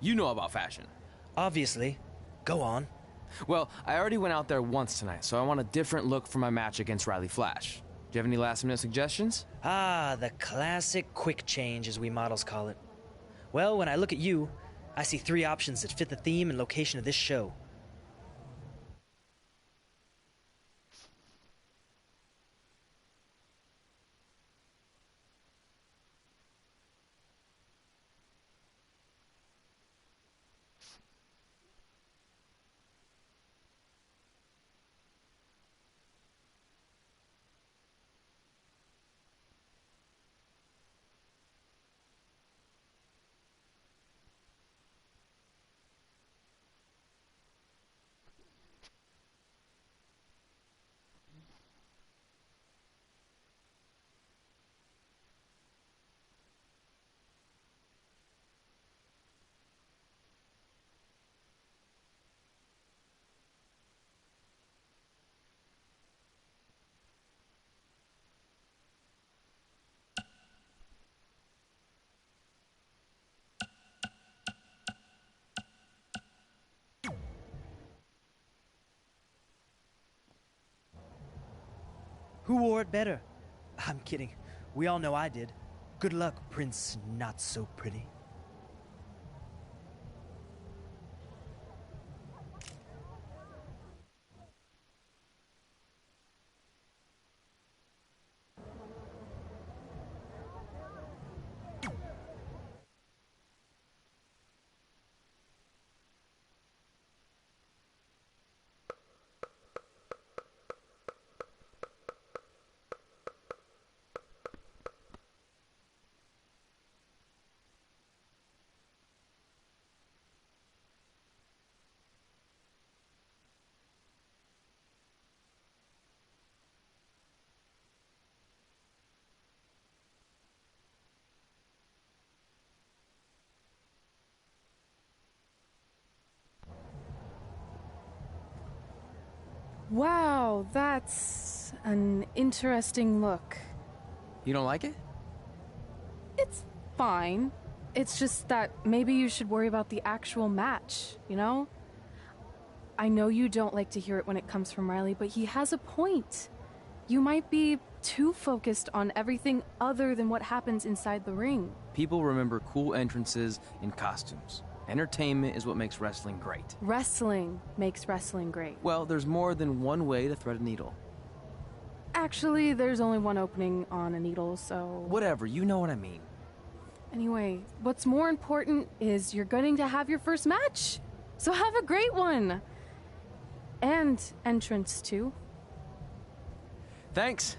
You know about fashion. Obviously. Go on. Well, I already went out there once tonight, so I want a different look for my match against Riley Flash. Do you have any last-minute suggestions? Ah, the classic quick change, as we models call it. Well, when I look at you, I see 3 options that fit the theme and location of this show. Who wore it better? I'm kidding. We all know I did. Good luck, Prince Not So Pretty. Wow, that's an interesting look. You don't like it? It's fine. It's just that maybe you should worry about the actual match, you know? I know you don't like to hear it when it comes from Riley, but he has a point. You might be too focused on everything other than what happens inside the ring. People remember cool entrances and costumes. Entertainment is what makes wrestling great. Wrestling makes wrestling great. Well, there's more than one way to thread a needle. Actually, there's only one opening on a needle, so... Whatever, you know what I mean. Anyway, what's more important is you're going to have your first match. So have a great one. And entrance, too. Thanks.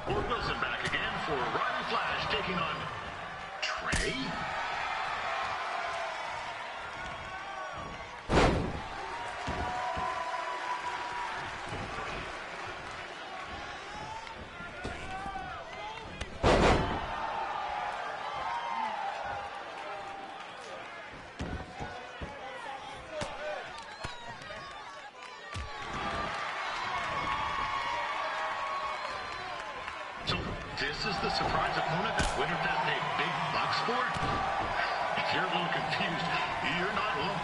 Ward Wilson back again for Riley Flash taking on Trey. is the surprise opponent that Winterfest paid big bucks for? If you're a little confused, you're not alone.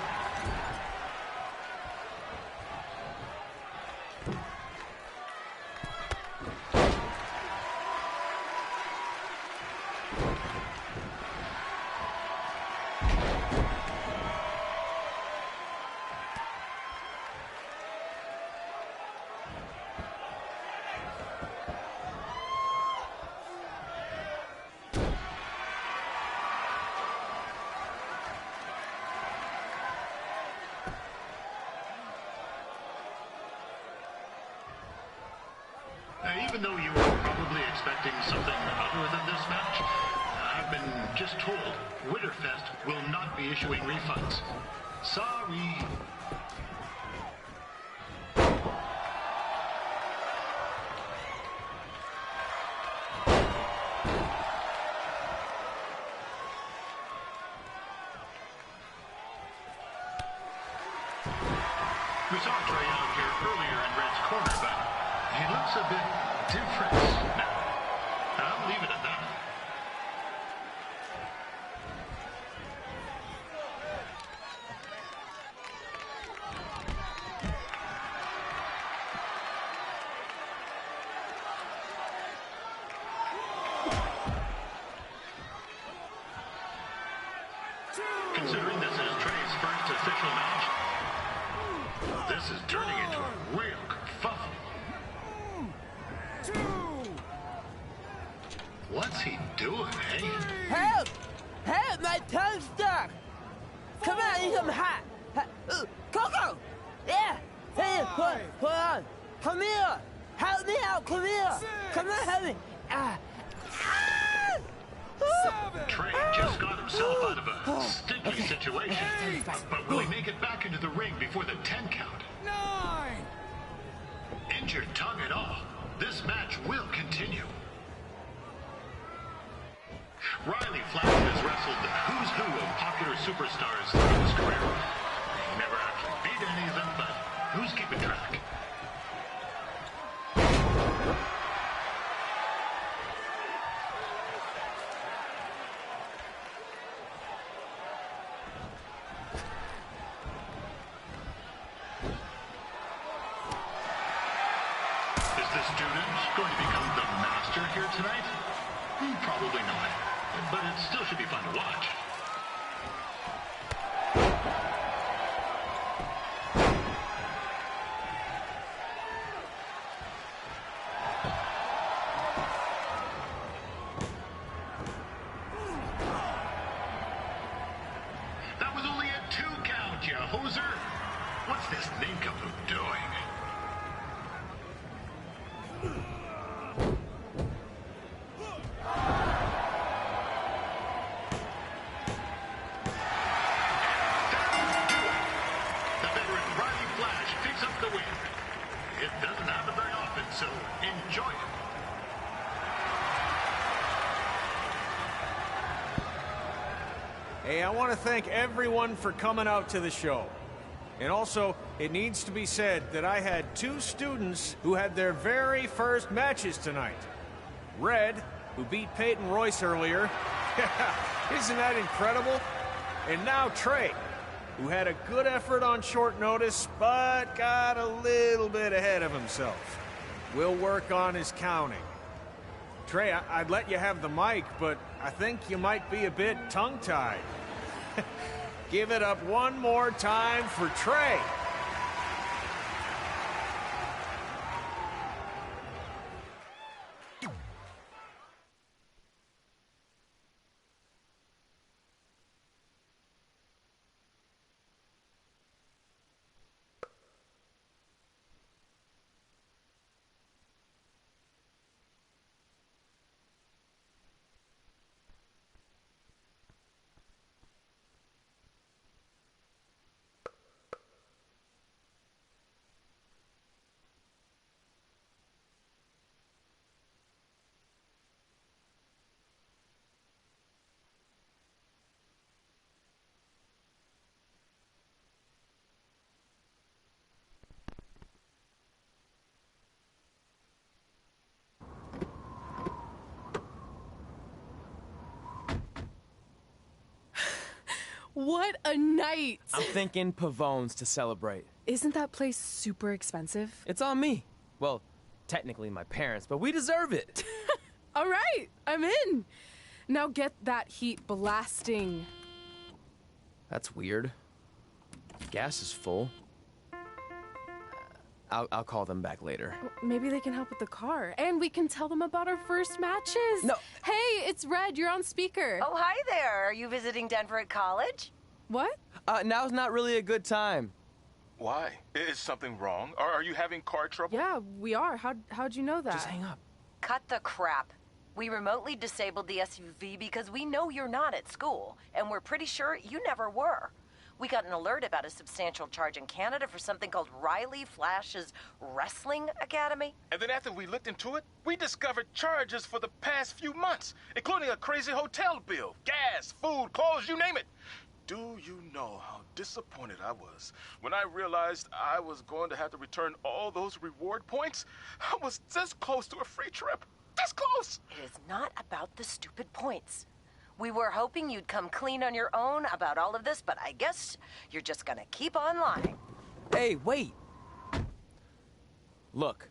Even though you were probably expecting something other than this match, I've been just told Winterfest will not be issuing refunds. Sorry. We saw Trey out here earlier in Red's corner, but he looks a bit different now. I'll leave it at that. Considering this is Trey's first official match, this is turning into a real kerfuffle. What's he doing, eh? Help! Help! My tongue's stuck! Come on, I need some hot! Coco! Yeah! Hey, hold on! Come here! Help me out! Come here! Come on, help me! Trey just got himself out of a sticky situation. But will he make it back into the ring before the 10 count? 9! Injured tongue and all, this match will continue. Riley Flash has wrestled the who's who of popular superstars throughout his career. He never actually beat any of them, but who's keeping track? Is the student going to become the master here tonight? Probably not, but it still should be fun to watch. That was only a 2 count, you hoser. What's this nincompoop doing? It doesn't happen very often, so enjoy it. Hey, I want to thank everyone for coming out to the show. And also, it needs to be said that I had 2 students who had their very first matches tonight. Red, who beat Peyton Royce earlier. Isn't that incredible? And now Trey, who had a good effort on short notice, but got a little bit ahead of himself. We'll work on his counting. Trey, I'd let you have the mic, but I think you might be a bit tongue-tied. Give it up one more time for Trey. What a night! I'm thinking Pavone's to celebrate. Isn't that place super expensive? It's on me. Well, technically my parents, but we deserve it. All right, I'm in. Now get that heat blasting. That's weird. Gas is full. I'll call them back later. Maybe they can help with the car. And we can tell them about our first matches. No. Hey, it's Red. You're on speaker. Oh, hi there. Are you visiting Denver at college? What? Now's not really a good time. Why? Is something wrong? Are you having car trouble? Yeah, we are. How'd you know that? Just hang up. Cut the crap. We remotely disabled the SUV because we know you're not at school, and we're pretty sure you never were. We got an alert about a substantial charge in Canada for something called Riley Flash's Wrestling Academy. And then after we looked into it, we discovered charges for the past few months, including a crazy hotel bill, gas, food, clothes, you name it. Do you know how disappointed I was when I realized I was going to have to return all those reward points? I was this close to a free trip. This close! It is not about the stupid points. We were hoping you'd come clean on your own about all of this, but I guess you're just gonna keep on lying. Hey, wait. Look,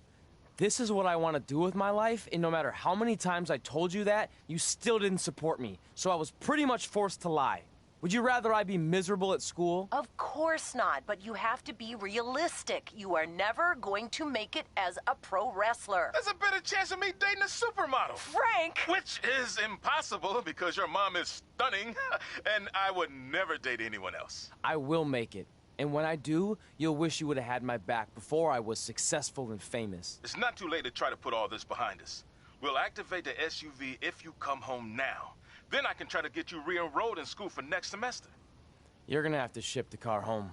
this is what I want to do with my life, and no matter how many times I told you that, you still didn't support me, so I was pretty much forced to lie. Would you rather I be miserable at school? Of course not, but you have to be realistic. You are never going to make it as a pro wrestler. There's a better chance of me dating a supermodel. Frank! Which is impossible because your mom is stunning, and I would never date anyone else. I will make it. And when I do, you'll wish you would have had my back before I was successful and famous. It's not too late to try to put all this behind us. We'll activate the SUV if you come home now. Then I can try to get you re-enrolled in school for next semester. You're gonna have to ship the car home,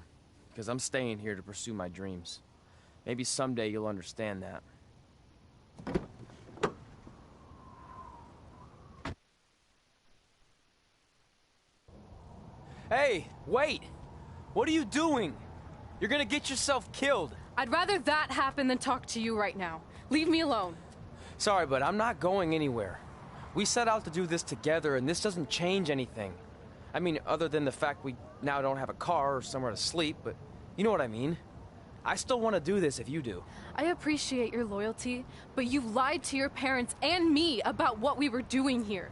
because I'm staying here to pursue my dreams. Maybe someday you'll understand that. Hey, wait! What are you doing? You're gonna get yourself killed. I'd rather that happen than talk to you right now. Leave me alone. Sorry, but I'm not going anywhere. We set out to do this together, and this doesn't change anything. I mean, other than the fact we now don't have a car or somewhere to sleep, but you know what I mean. I still want to do this if you do. I appreciate your loyalty, but you lied to your parents and me about what we were doing here.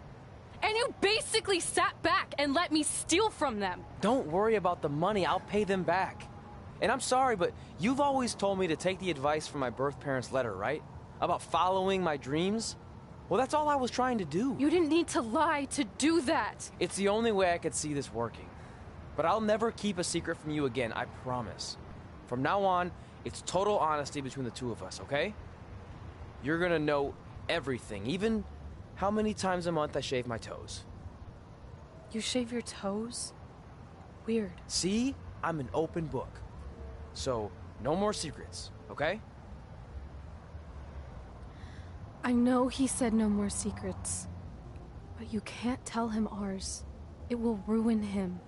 And you basically sat back and let me steal from them. Don't worry about the money, I'll pay them back. And I'm sorry, but you've always told me to take the advice from my birth parents' letter, right? About following my dreams? Well, that's all I was trying to do. You didn't need to lie to do that. It's the only way I could see this working. But I'll never keep a secret from you again, I promise. From now on, it's total honesty between the two of us, okay? You're gonna know everything, even how many times a month I shave my toes. You shave your toes? Weird. See? I'm an open book. So, no more secrets, okay? I know he said no more secrets, but you can't tell him ours. It will ruin him.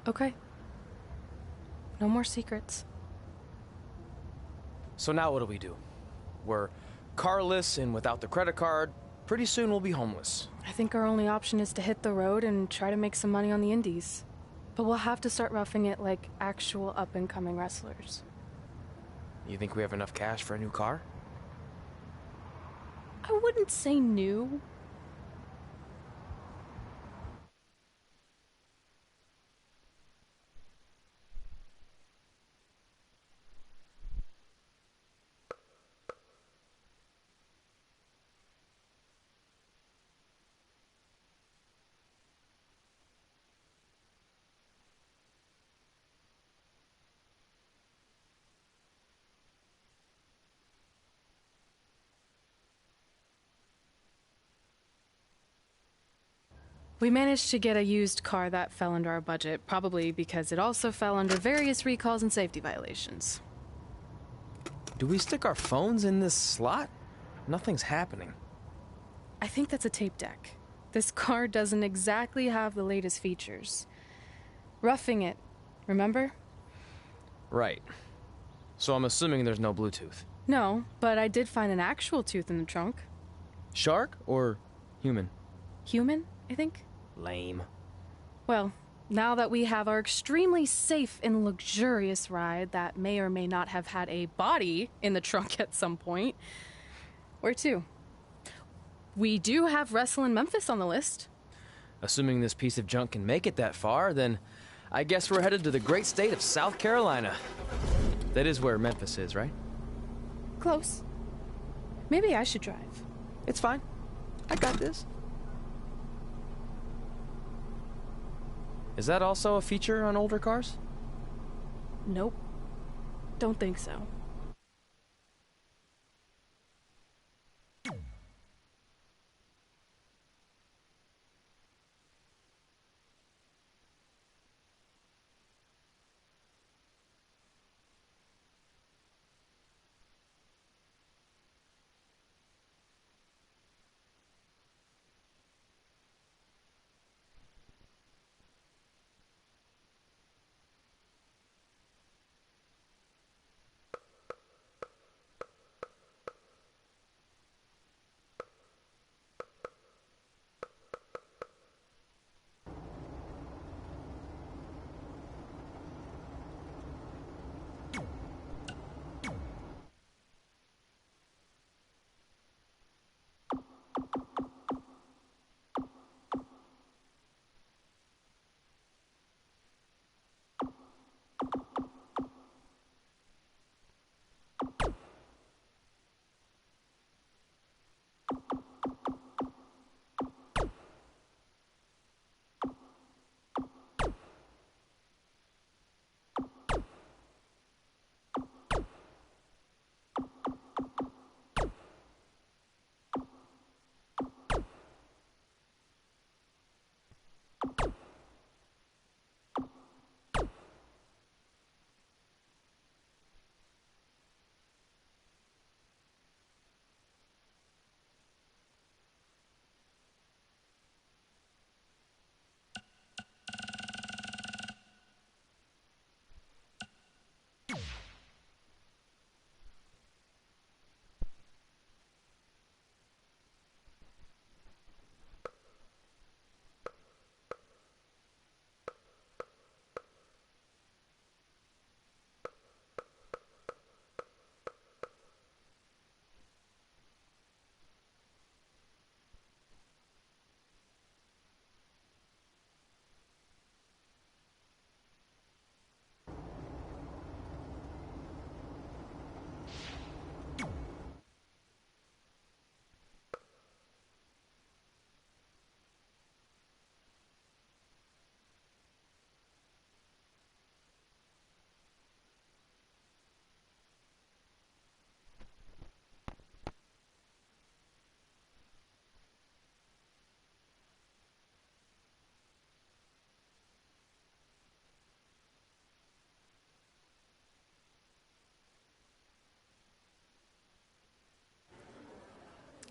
Okay. No more secrets. So now what do? We're carless and without the credit card. Pretty soon we'll be homeless. I think our only option is to hit the road and try to make some money on the indies. But we'll have to start roughing it like actual up-and-coming wrestlers. You think we have enough cash for a new car? I wouldn't say new. We managed to get a used car that fell under our budget, probably because it also fell under various recalls and safety violations. Do we stick our phones in this slot? Nothing's happening. I think that's a tape deck. This car doesn't exactly have the latest features. Roughing it, remember? Right. So I'm assuming there's no Bluetooth. No, but I did find an actual tooth in the trunk. Shark or human? Human, I think. Lame. Well, now that we have our extremely safe and luxurious ride that may or may not have had a body in the trunk at some point, where to? We do have Wrestle in Memphis on the list. Assuming this piece of junk can make it that far, then I guess we're headed to the great state of South Carolina. That is where Memphis is, right? Close. Maybe I should drive. It's fine. I got this. Is that also a feature on older cars? Nope. Don't think so.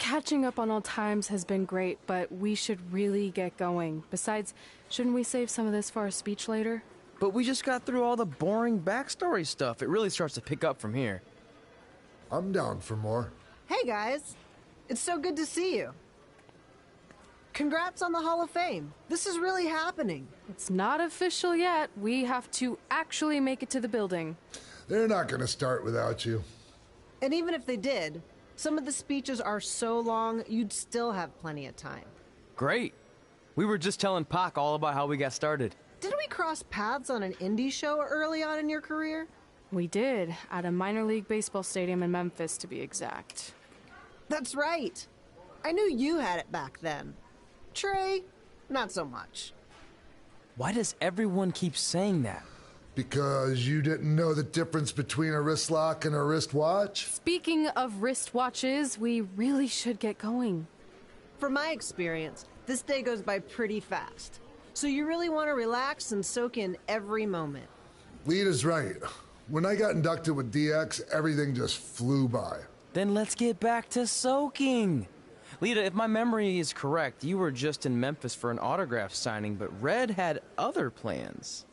Catching up on old times has been great, but we should really get going. Besides, shouldn't we save some of this for our speech later? But we just got through all the boring backstory stuff. It really starts to pick up from here. I'm down for more. Hey guys, it's so good to see you. Congrats on the Hall of Fame. This is really happening. It's not official yet. We have to actually make it to the building. They're not gonna start without you. And even if they did, some of the speeches are so long, you'd still have plenty of time. Great. We were just telling Pac all about how we got started. Didn't we cross paths on an indie show early on in your career? We did, at a minor league baseball stadium in Memphis, to be exact. That's right. I knew you had it back then. Trey, not so much. Why does everyone keep saying that? Because you didn't know the difference between a wrist lock and a wristwatch? Speaking of wristwatches, we really should get going. From my experience, this day goes by pretty fast. So you really want to relax and soak in every moment. Lita's right. When I got inducted with DX, everything just flew by. Then let's get back to soaking. Lita, if my memory is correct, you were just in Memphis for an autograph signing, but Red had other plans.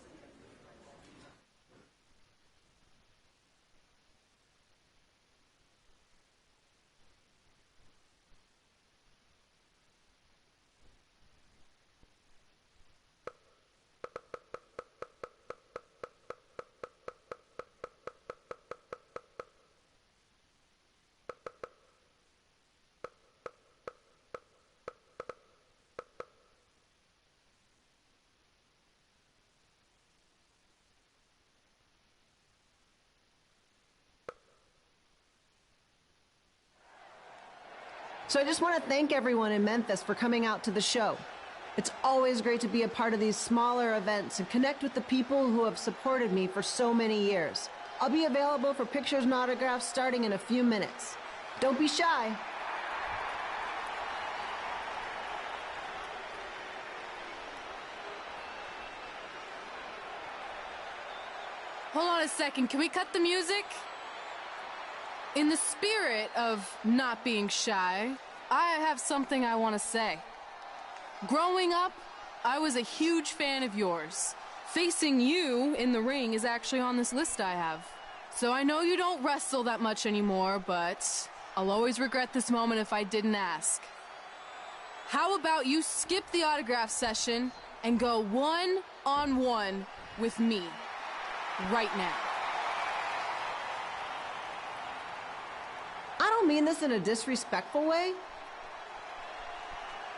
So I just want to thank everyone in Memphis for coming out to the show. It's always great to be a part of these smaller events and connect with the people who have supported me for so many years. I'll be available for pictures and autographs starting in a few minutes. Don't be shy. Hold on a second, can we cut the music? In the spirit of not being shy, I have something I want to say. Growing up, I was a huge fan of yours. Facing you in the ring is actually on this list I have. So I know you don't wrestle that much anymore, but I'll always regret this moment if I didn't ask. How about you skip the autograph session and go one-on-one with me? Right now. I don't mean this in a disrespectful way,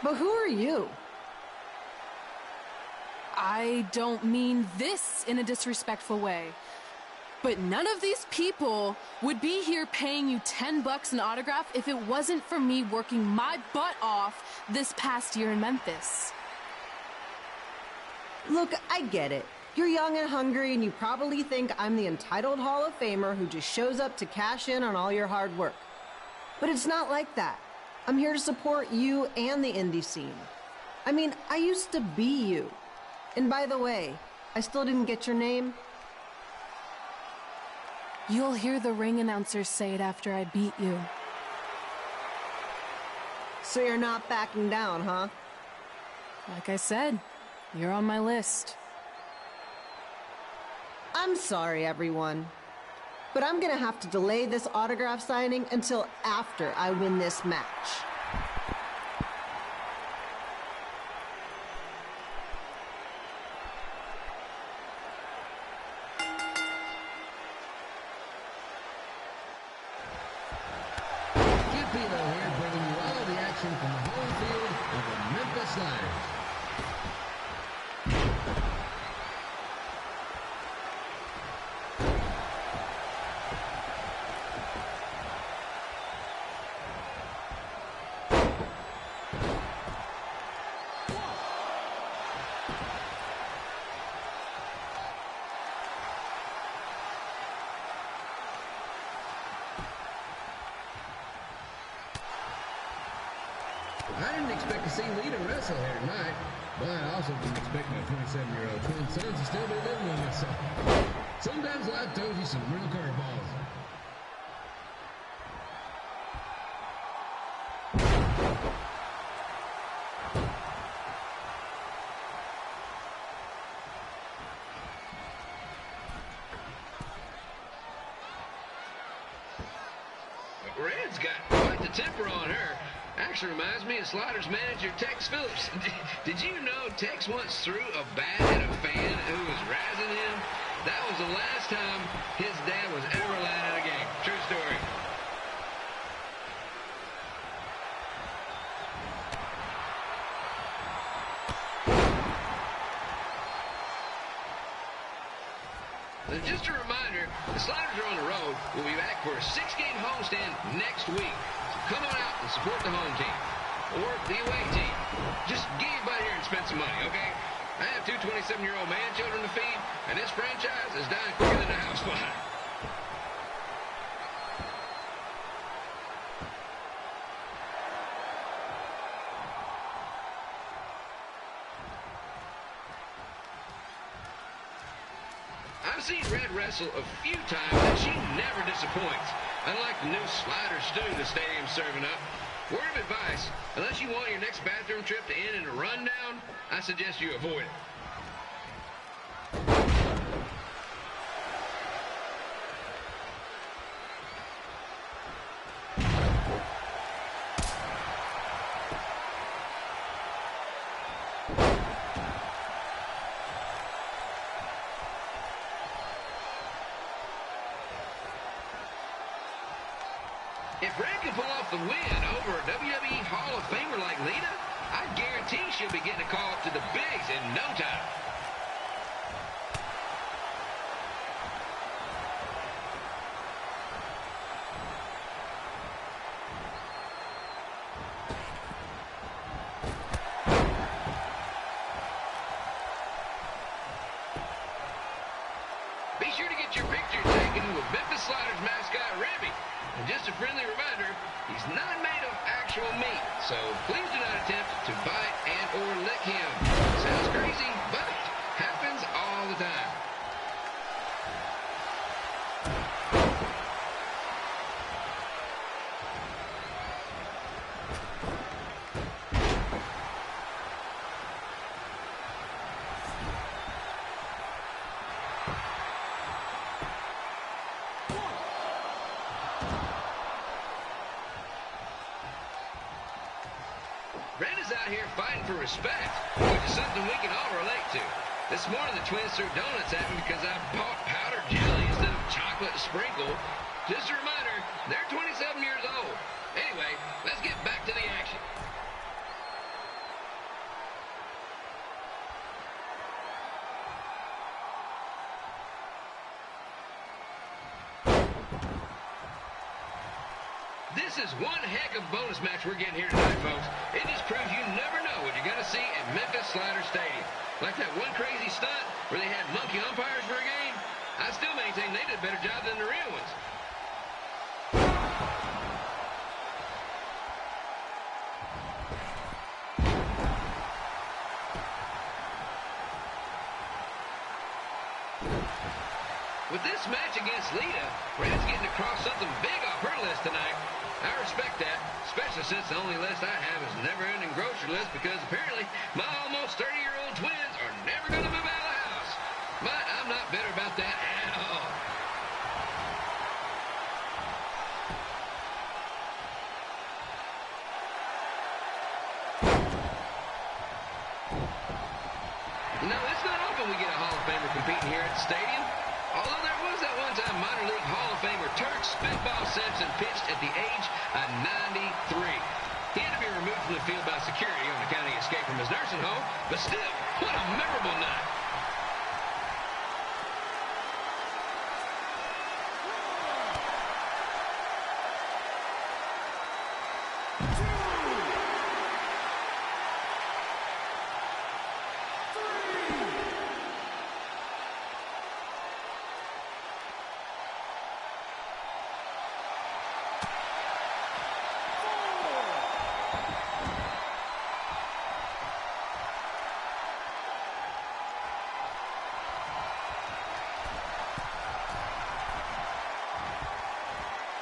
but who are you? I don't mean this in a disrespectful way, but none of these people would be here paying you $10 an autograph if it wasn't for me working my butt off this past year in Memphis. Look, I get it. You're young and hungry, and you probably think I'm the entitled Hall of Famer who just shows up to cash in on all your hard work. But it's not like that. I'm here to support you and the indie scene. I mean, I used to be you. And by the way, I still didn't get your name. You'll hear the ring announcers say it after I beat you. So you're not backing down, huh? Like I said, you're on my list. I'm sorry, everyone, but I'm gonna have to delay this autograph signing until after I win this match. Skip Pino here, bringing you all the action from the home field of the Memphis Sliders. I didn't expect to see Lita wrestle here tonight, but I also didn't expect my 27-year-old twin sons to still be living with me, so sometimes life throws you some real curveballs. Red's got quite the temper on her. Actually reminds me of Sliders manager Tex Phillips. Did you know Tex once threw a bat at a fan who was razzing him? That was the last time his dad was ever allowed out of a game. True story. Just a reminder, the Sliders are on the road. We'll be back for a 6-game homestand next week. So come on out and support the home team. Or the away team. Just get your butt here and spend some money, okay? I have 2 27-year-old man-children to feed, and this franchise is dying quicker than a house fire. I've seen Red wrestle a few times, and she never disappoints. Unlike the new slider stew the stadium's serving up. Word of advice, unless you want your next bathroom trip to end in a rundown, I suggest you avoid it. If Red can pull off the win over a WWE Hall of Famer like Lita, I guarantee she'll be getting a call up to the bigs in no time. so please do not attempt to bite and or lick him. Sounds crazy, but happens all the time. Red is out here fighting for respect, which is something we can all relate to. This morning the twins threw donuts at me because I bought powdered jelly instead of chocolate sprinkle. Just a reminder, they're 27 years old. Anyway, let's get back to the action. This is one heck of a bonus match we're getting here tonight, folks. It just proves you never know what you're going to see at Memphis Slider Stadium. Like that one crazy stunt where they had monkey umpires for a game. I still maintain they did a better job than the real ones. With this match against Lita, Red's getting across something big off her list tonight. I respect that, especially since the only list I have is a never-ending grocery list because apparently my almost 30-year-old twins are never going to move out of the house. But I'm not bitter about that at all. You know, it's not often we get a Hall of Famer competing here at the stadium. Although there was that one time minor league Hall of Famer Turk Spitball Simpson pitched at the age of 93. He had to be removed from the field by security on account of the escape from his nursing home, but still, what a memorable night.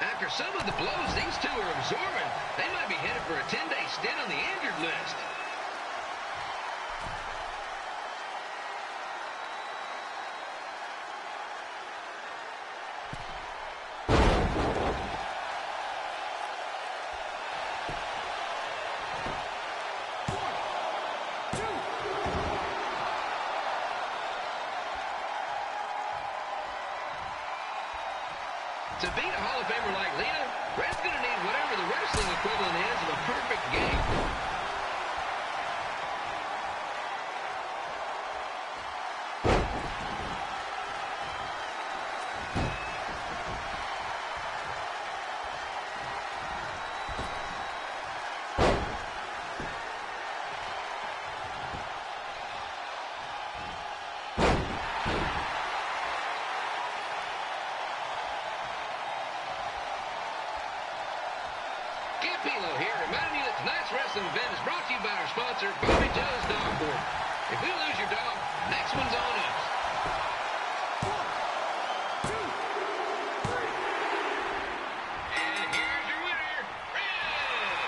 After some of the blows these two are absorbing, they might be headed for a 10-day stint on the injured list. To beat a Hall of Famer like Lita, Red's going to need whatever the wrestling equivalent is of a perfect game. Pilo here, reminding you that tonight's wrestling event is brought to you by our sponsor, Bobby Joe's Dog Board. If we lose your dog, next one's on us. 1, 2, 3. And here's your winner, Red.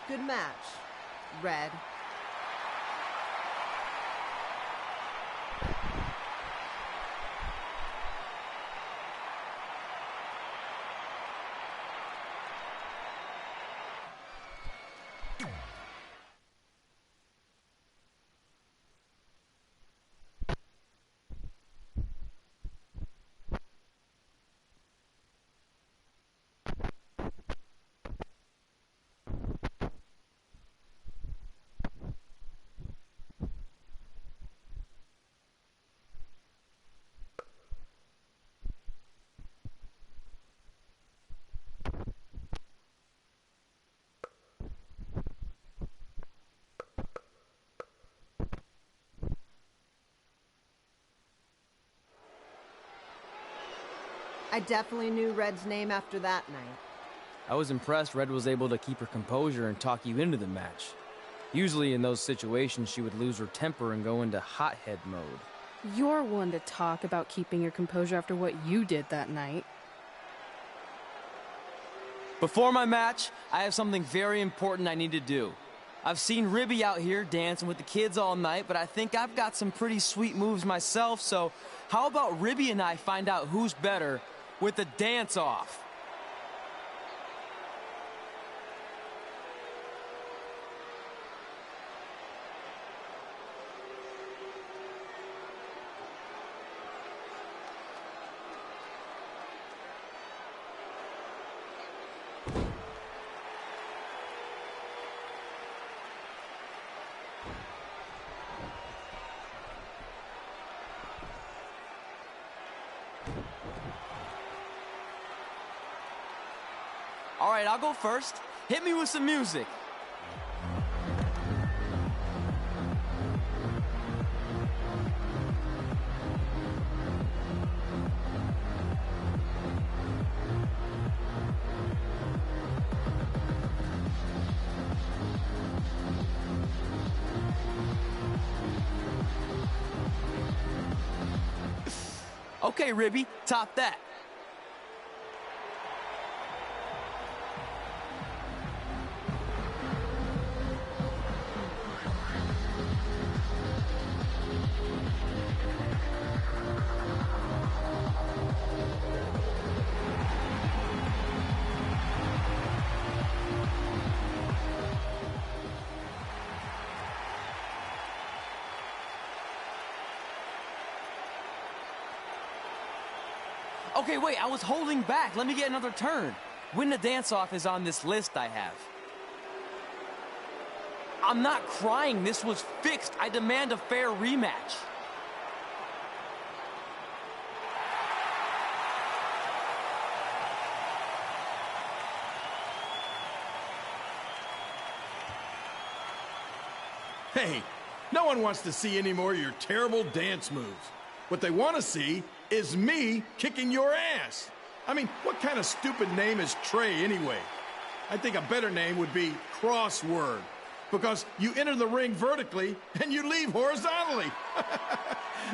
Good match, Red. I definitely knew Red's name after that night. I was impressed Red was able to keep her composure and talk you into the match. Usually in those situations, she would lose her temper and go into hothead mode. You're one to talk about keeping your composure after what you did that night. Before my match, I have something very important I need to do. I've seen Ribby out here dancing with the kids all night, but I think I've got some pretty sweet moves myself, so how about Ribby and I find out who's better with the dance-off? All right, I'll go first. Hit me with some music. Okay, Ribby, top that. Okay, wait, I was holding back. Let me get another turn. Win the dance-off is on this list I have. I'm not crying. This was fixed. I demand a fair rematch. Hey, no one wants to see any more of your terrible dance moves. What they want to see is me kicking your ass. I mean, what kind of stupid name is Trey anyway? I think a better name would be Crossword, because you enter the ring vertically and you leave horizontally.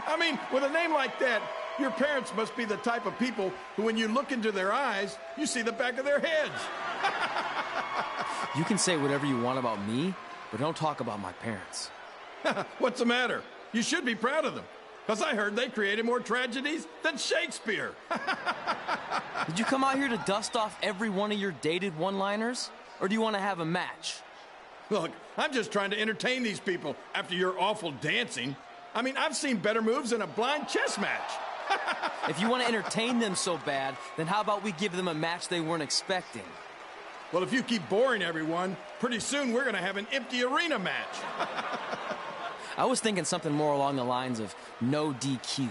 I mean, with a name like that, your parents must be the type of people who, when you look into their eyes, you see the back of their heads. You can say whatever you want about me, but don't talk about my parents. What's the matter? You should be proud of them. Because I heard they created more tragedies than Shakespeare. Did you come out here to dust off every one of your dated one-liners? Or do you want to have a match? Look, I'm just trying to entertain these people after your awful dancing. I mean, I've seen better moves in a blind chess match. If you want to entertain them so bad, then how about we give them a match they weren't expecting? Well, if you keep boring everyone, pretty soon we're going to have an empty arena match. I was thinking something more along the lines of no DQ.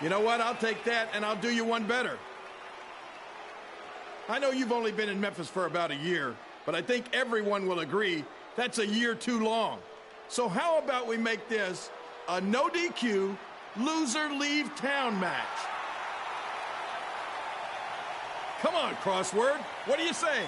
You know what? I'll take that, and I'll do you one better. I know you've only been in Memphis for about a year, but I think everyone will agree that's a year too long. So how about we make this a no DQ, loser leave town match? Come on, Crossword. What do you say?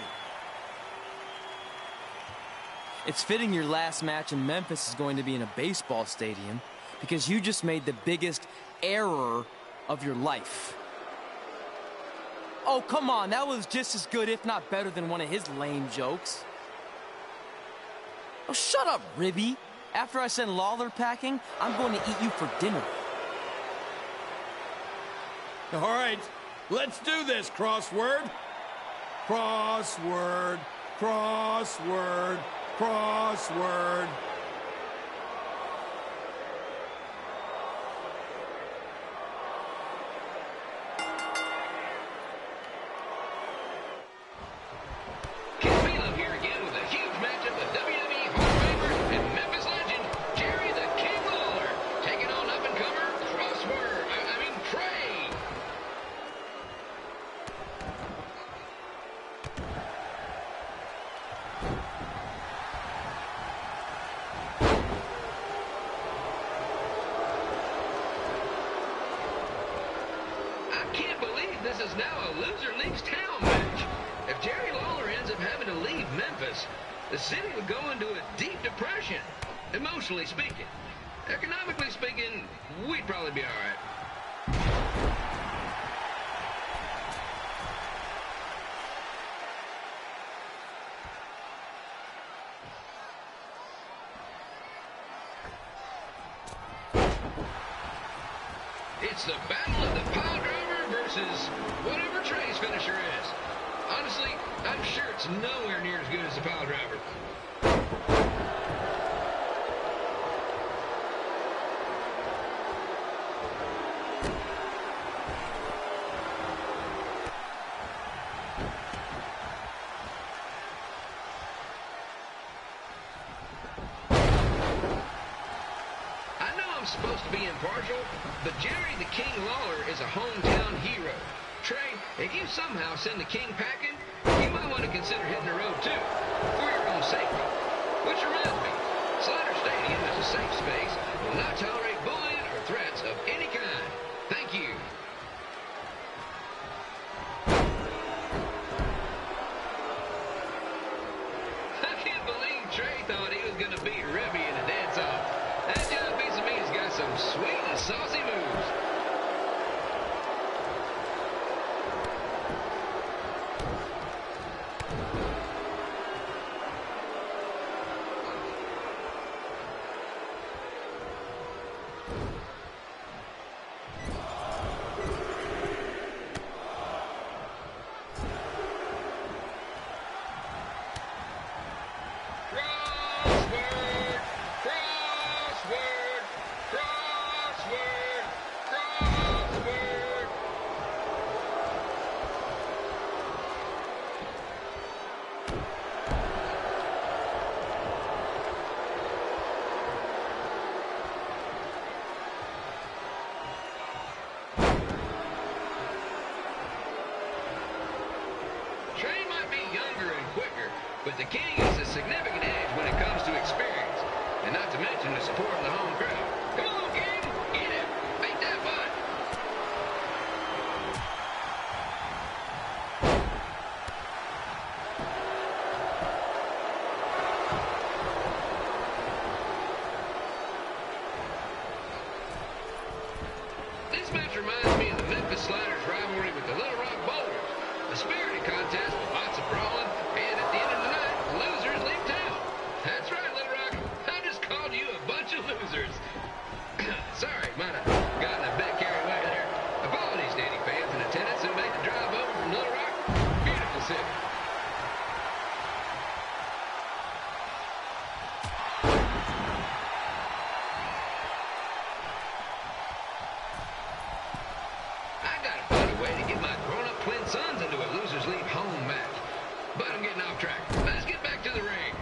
It's fitting your last match in Memphis is going to be in a baseball stadium because you just made the biggest error of your life. Oh, come on. That was just as good, if not better, than one of his lame jokes. Oh, shut up, Ribby. After I send Lawler packing, I'm going to eat you for dinner. All right, let's do this, Crossword. Crossword, crossword, crossword. Here again with a huge matchup of WWE Hall of Famer and Memphis legend Jerry the King Lawler taking on up-and-comer Crossword. I mean Trey. can't believe this is now a loser leaves town match. If Jerry Lawler ends up having to leave Memphis, the city would go into a deep depression, emotionally speaking. Economically speaking, we'd probably be all right. It's the battle of the pile driver versus whatever Trey's finisher is. Honestly, I'm sure it's nowhere near as good as the pile driver. Supposed to be impartial, but Jerry the King Lawler is a hometown hero. Trey, if you somehow send the King packing, you might want to consider hitting the road too, for your own safety. Which reminds me, Slider Stadium is a safe space, will not tolerate bullying or threats of any kind. Thank you. I can't believe Trey thought he was going to beat Rebby in a dance-off. That John piece of meat's got some sweet and saucy moves. But the King is a significant edge when it comes to experience, and not to mention the support of the home crowd. Come on, King, get it, make that butt. This match reminds me of the Memphis Sliders rivalry with the Little Rock Boulders, a spirited contest with lots of brawling, and at the end of the night, losers leave town. That's right, Little Rock. I just called you a bunch of losers. Sorry, might have gotten a bit carried away there. Apologies to any fans in attendance who made the drive over from Little Rock. Beautiful city. I gotta find a way to get my grown-up twin sons into a losers leave home match. But I'm getting off track. Let's get back to the ring.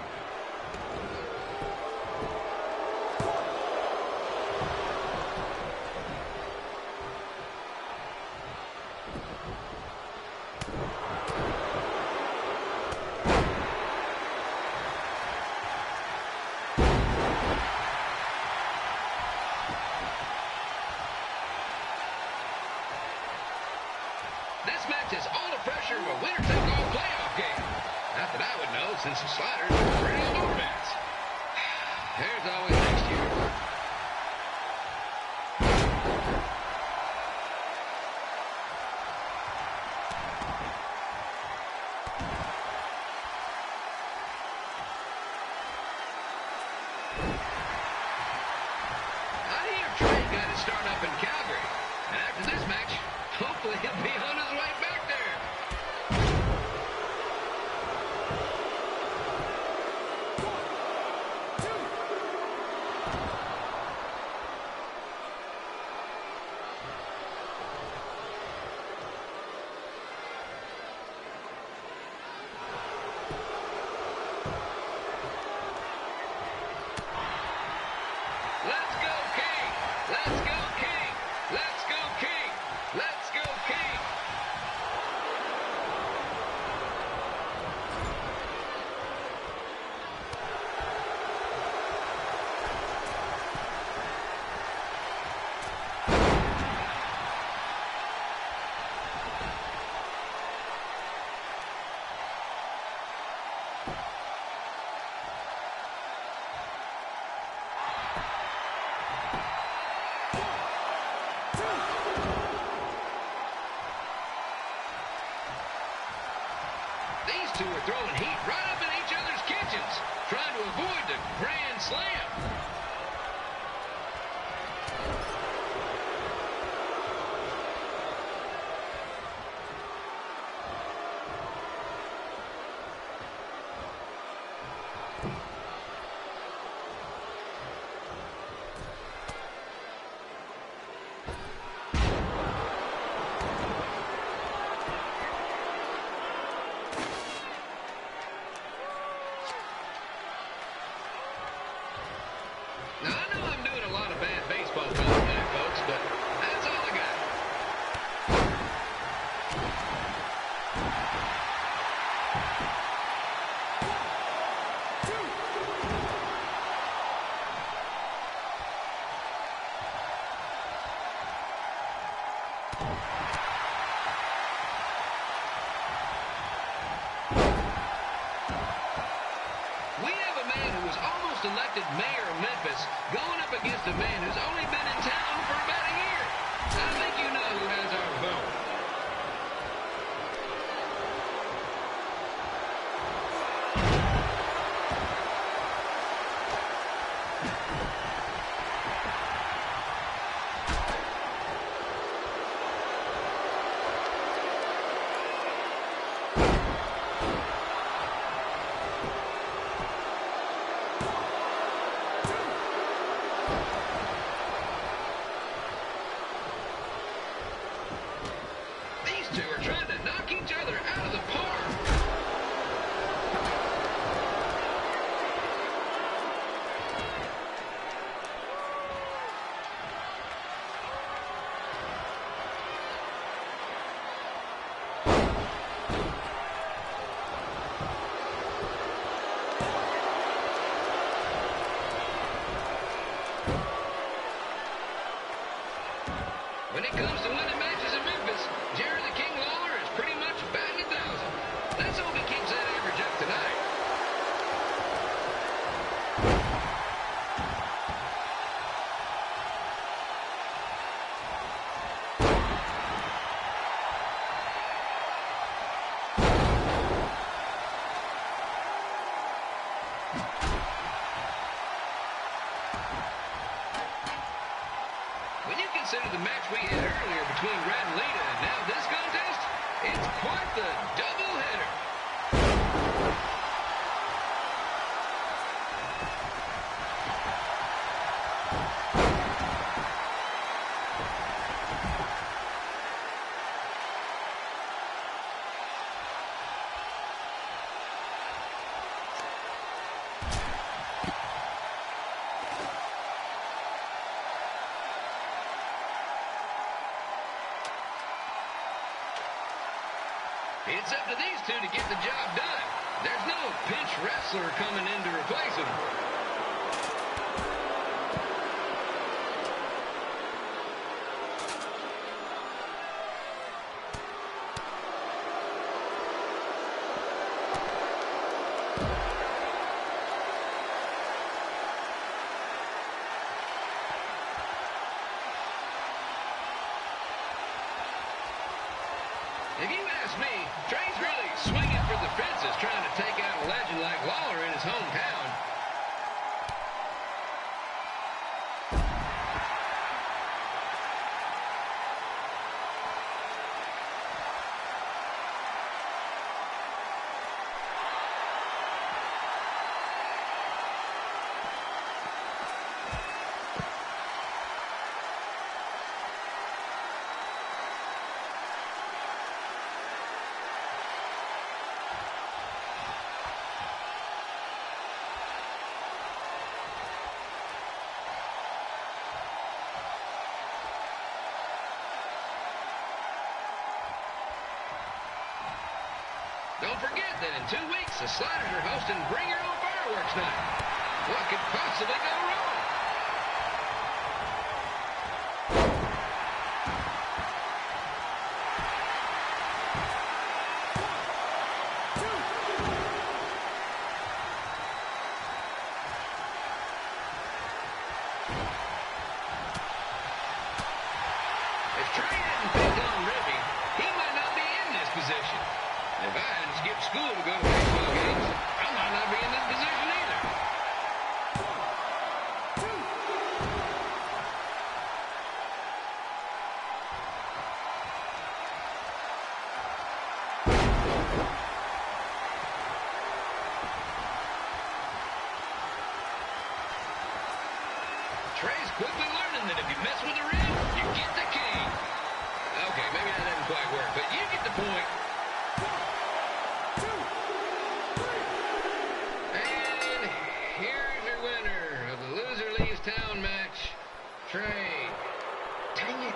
This match has all the pressure of a winner-take-all playoff game. Not that I would know, since the Sliders are perennial doormats. There's always next year. I hear Trey got his start up in Calgary, and after this match, hopefully he'll be on his way back there. These two are throwing heat right up in each other's kitchens, trying to avoid the Grand Slam. Now, I know I'm doing a lot of bad baseball calling tonight, folks, but that's all I got. We have a man who was almost elected mayor of Memphis going up against a man who's only been in town for about a year. I think you know who has our vote. These two are trying to knock each other out of the park. When it comes to winning matches in Memphis, Jerry the King Lawler is pretty much batting 1,000. Let's hope he keeps that average up tonight. When you consider the match we had earlier between Red and Lita and now this contest, it's quite the doubleheader. It's up to these two to get the job done. There's no pinch wrestler coming in to replace him. If you ask me, Trey's really swinging for the fences trying to take out a legend like Lawler in his hometown. Don't forget that in 2 weeks, the Sliders are hosting Bring Your Own Fireworks Night. What could possibly go wrong? action. If I hadn't skipped school to go to baseball games, I might not be in this position either. Trey's quickly learning that if you mess with the rim, you get the key. Okay, maybe that didn't quite work, but you get the point. And here's your winner of the loser leaves town match, Trey. Dang it.